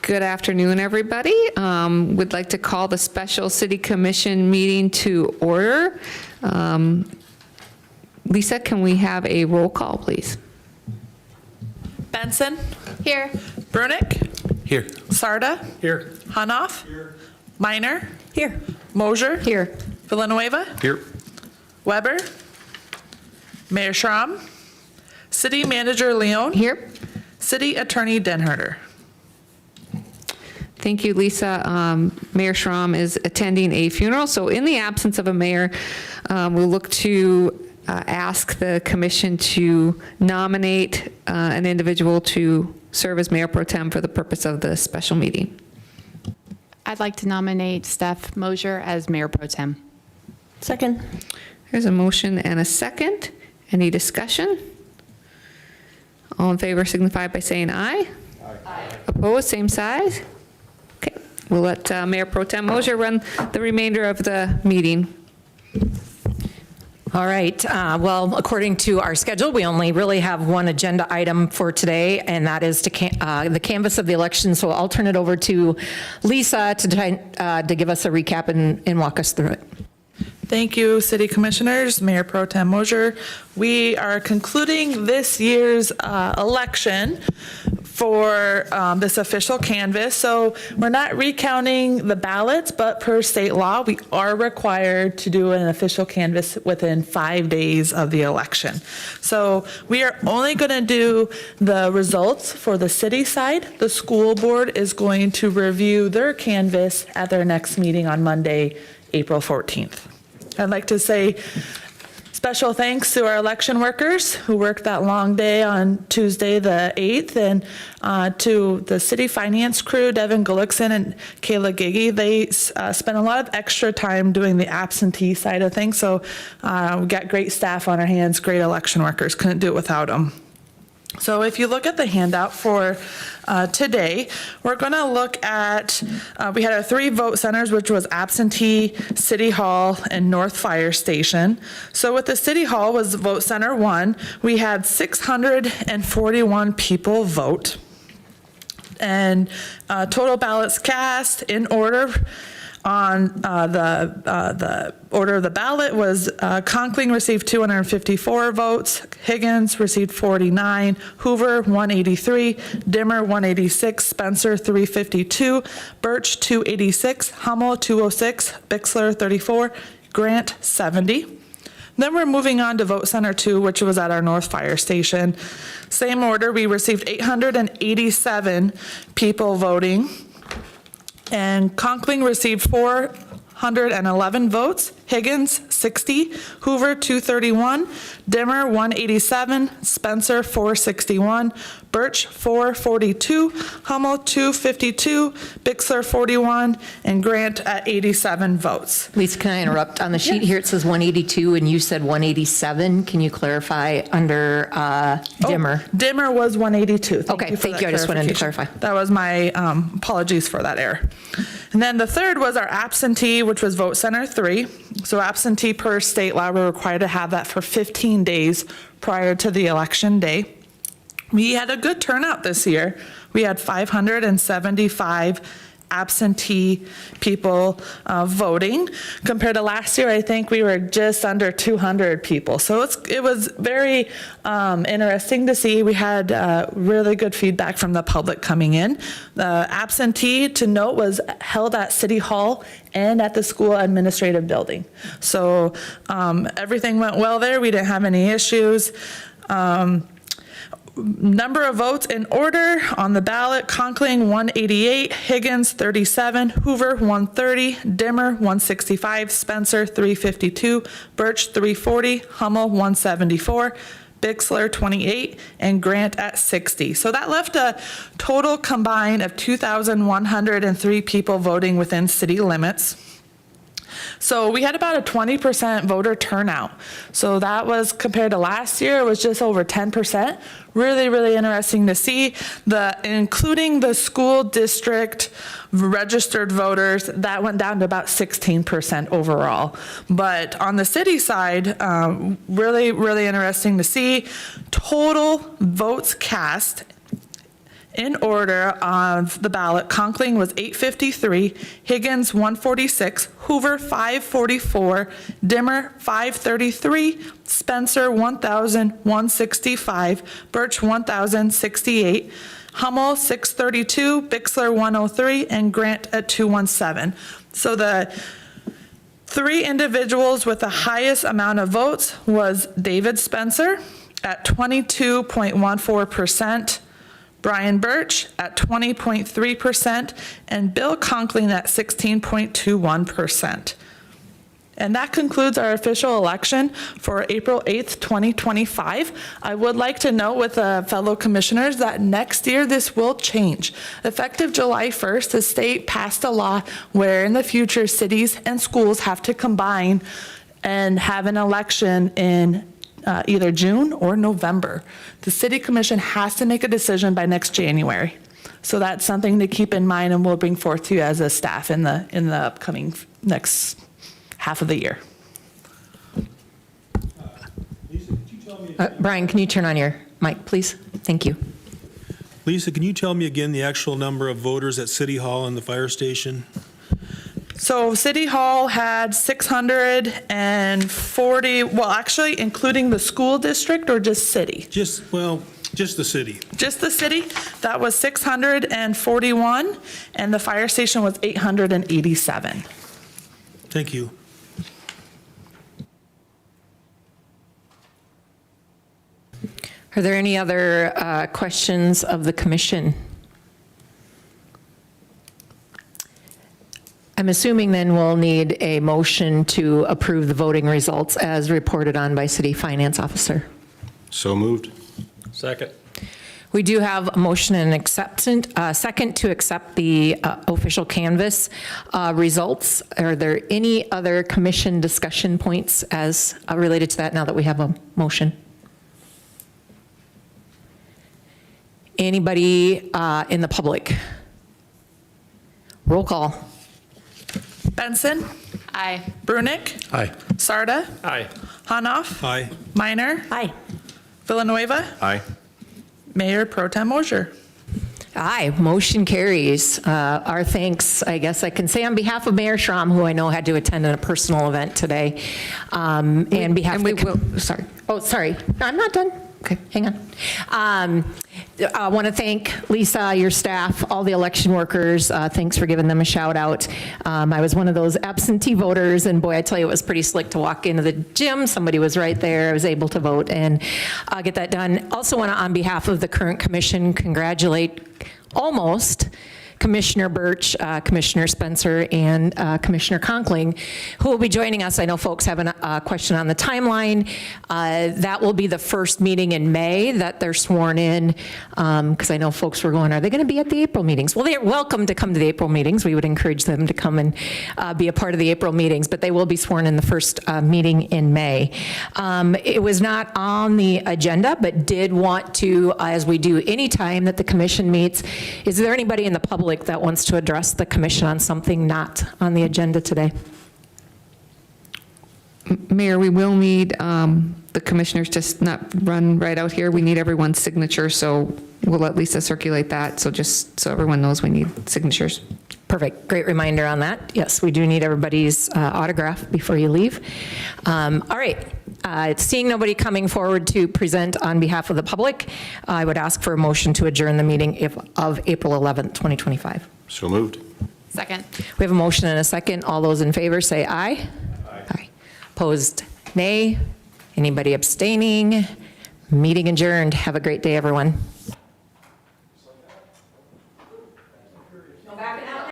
Good afternoon, everybody. Would like to call the special city commission meeting to order. Lisa, can we have a roll call, please? Benson. Here. Brunick. Here. Sarda. Here. Hanoff. Here. Minor. Here. Mosier. Here. Villanueva. Here. Weber. Mayor Schramm. City Manager Leon. Here. City Attorney Denherter. Thank you, Lisa. Mayor Schramm is attending a funeral, so in the absence of a mayor, we'll look to ask the commission to nominate an individual to serve as mayor pro tem for the purpose of the special meeting. I'd like to nominate Steph Mosier as mayor pro tem. Second. There's a motion and a second. Any discussion? All in favor signify by saying aye. Aye. Opposed, same side. Okay, we'll let Mayor Pro Tem Mosier run the remainder of the meeting. All right. Well, according to our schedule, we only really have one agenda item for today, and that is the canvass of the election. So I'll turn it over to Lisa to try to give us a recap and walk us through it. Thank you, City Commissioners, Mayor Pro Tem Mosier. We are concluding this year's election for this official canvass. So we're not recounting the ballots, but per state law, we are required to do an official canvass within 5 days of the election. So we are only going to do the results for the city side. The school board is going to review their canvass at their next meeting on Monday, April 14th. I'd like to say special thanks to our election workers who worked that long day on Tuesday, the 8th, and to the city finance crew, Devin Gullickson and Kayla Giggy. They spent a lot of extra time doing the absentee side of things, so we got great staff on our hands, great election workers. Couldn't do it without them. So if you look at the handout for today, we're going to look at, we had our 3 vote centers, which was absentee, City Hall, and North Fire Station. So with the City Hall was vote center 1, we had 641 people vote. And total ballots cast in order on the order of the ballot was Conkling received 254 votes, Higgins received 49, Hoover 183, Dimmer 186, Spencer 352, Birch 286, Hummel 206, Bixler 34, Grant 70. Then we're moving on to vote center 2, which was at our North Fire Station. Same order, we received 887 people voting. And Conkling received 411 votes, Higgins 60, Hoover 231, Dimmer 187, Spencer 461, Birch 442, Hummel 252, Bixler 41, and Grant at 87 votes. Lisa, can I interrupt? On the sheet here, it says 182, and you said 187. Can you clarify under Dimmer? Oh, Dimmer was 182. Okay, thank you. I just wanted to clarify. That was my apologies for that error. And then the third was our absentee, which was vote center 3. So absentee per state law, we're required to have that for 15 days prior to the election day. We had a good turnout this year. We had 575 absentee people voting. Compared to last year, I think we were just under 200 people. So it was very interesting to see. We had really good feedback from the public coming in. The absentee, to note, was held at City Hall and at the school administrative building. So everything went well there. We didn't have any issues. Number of votes in order on the ballot: Conkling 188, Higgins 37, Hoover 130, Dimmer 165, Spencer 352, Birch 340, Hummel 174, Bixler 28, and Grant at 60. So that left a total combined of 2,103 people voting within city limits. So we had about a 20% voter turnout. So that was, compared to last year, it was just over 10%. Really, really interesting to see. Including the school district registered voters, that went down to about 16% overall. But on the city side, really, really interesting to see. Total votes cast In order of the ballot, Conkling was 853, Higgins 146, Hoover 544, Dimmer 533, Spencer 1,165, Birch 1,068, Hummel 632, Bixler 103, and Grant at 217. So the three individuals with the highest amount of votes was David Spencer at 22.14%, Brian Birch at 20.3%, and Bill Conkling at 16.21%. And that concludes our official election for April 8th, 2025. I would like to note with fellow commissioners that next year this will change. Effective July 1st, the state passed a law where in the future cities and schools have to combine and have an election in either June or November. The city commission has to make a decision by next January. So that's something to keep in mind, and we'll bring forth to you as a staff in the upcoming next half of the year. Lisa, could you tell me? Brian, can you turn on your mic, please? Thank you. Lisa, can you tell me again the actual number of voters at City Hall and the fire station? So City Hall had 640, well, actually, including the school district or just city? Just the city. Just the city, that was 641, and the fire station was 887. Thank you. Are there any other questions of the commission? I'm assuming then we'll need a motion to approve the voting results as reported on by City Finance Officer. So moved. Second. We do have a motion and second to accept the official canvas results. Are there any other commission discussion points as related to that now that we have a motion? Anybody in the public? Roll call. Benson, Aye. Brunick, Aye. Sarda, Aye. Hanoff, Aye. Minor, Aye. Villanueva, Aye. Mayor Pro Tem Mosier. Aye, motion carries. Our thanks, I guess I can say on behalf of Mayor Schramm, who I know had to attend a personal event today, and behalf And of we the... will, sorry. Oh, sorry, I'm not done. Okay, hang on. I want to thank Lisa, your staff, all the election workers. Thanks for giving them a shout out. I was one of those absentee voters, and boy, I tell you, it was pretty slick to walk into the gym. Somebody was right there. I was able to vote and get that done. Also want to, on behalf of the current commission, congratulate almost Commissioner Birch, Commissioner Spencer, and Commissioner Conkling, who will be joining us. I know folks have a question on the timeline. That will be the first meeting in May that they're sworn in, because I know folks were going, are they going to be at the April meetings? Well, they're welcome to come to the April meetings. We would encourage them to come and be a part of the April meetings, but they will be sworn in the first meeting in May. It was not on the agenda, but did want to, as we do any time that the commission meets, is there anybody in the public that wants to address the commission on something not on the agenda today? Mayor, we will need the commissioners to not run right out here. We need everyone's signature, so we'll let Lisa circulate that, so just so everyone knows we need signatures. Perfect. Great reminder on that. Yes, we do need everybody's autograph before you leave. All right. Seeing nobody coming forward to present on behalf of the public, I would ask for a motion to adjourn the meeting of April 11th, 2025. So moved. Second. We have a motion and a second. All those in favor say aye. Aye. Opposed, nay. Anybody abstaining? Meeting adjourned. Have a great day, everyone.